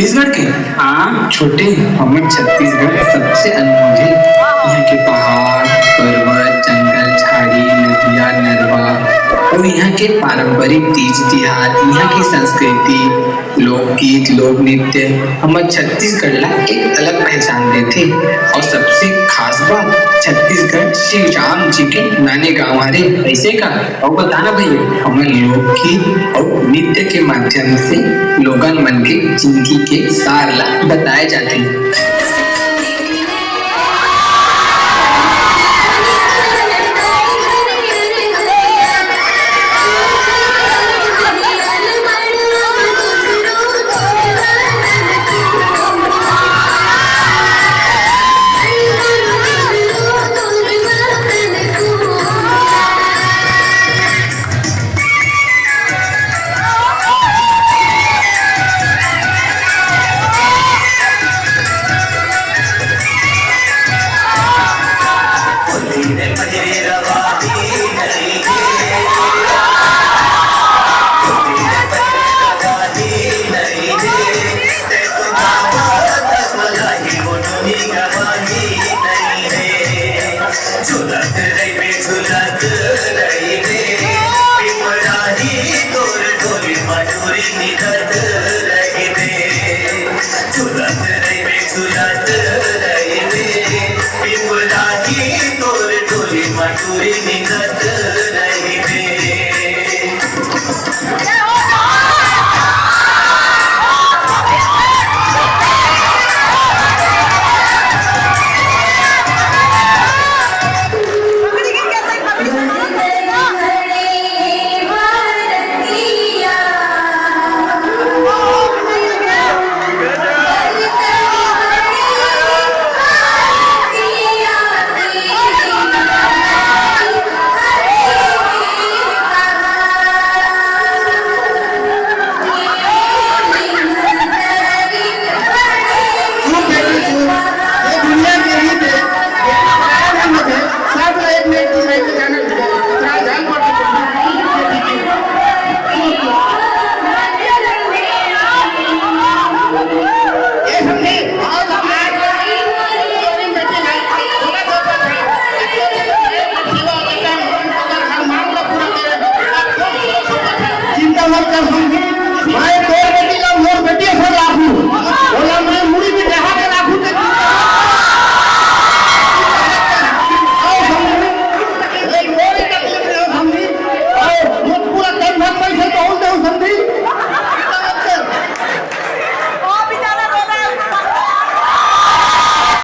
छत्तीसगढ़ के? हाँ छोटे, हमें छत्तीसगढ़ सबसे अनमोल है। यहाँ के पहाड़, पर्वत, जंगल, झाड़ी, नदियाँ, नरवा और यहाँ के पारंपरिक तीज तिहार, यहाँ की संस्कृति, लोकगीत, लोक नृत्य हमारे छत्तीसगढ़ ला एक अलग पहचान देते। और सबसे खास बात, छत्तीसगढ़ श्री राम जी के नाने गाँव हरे। ऐसे का और बताना भैया, हमारे लोकगीत और नृत्य के माध्यम से लोगन मन के जिंदगी के सार ला बताए जाते। So that they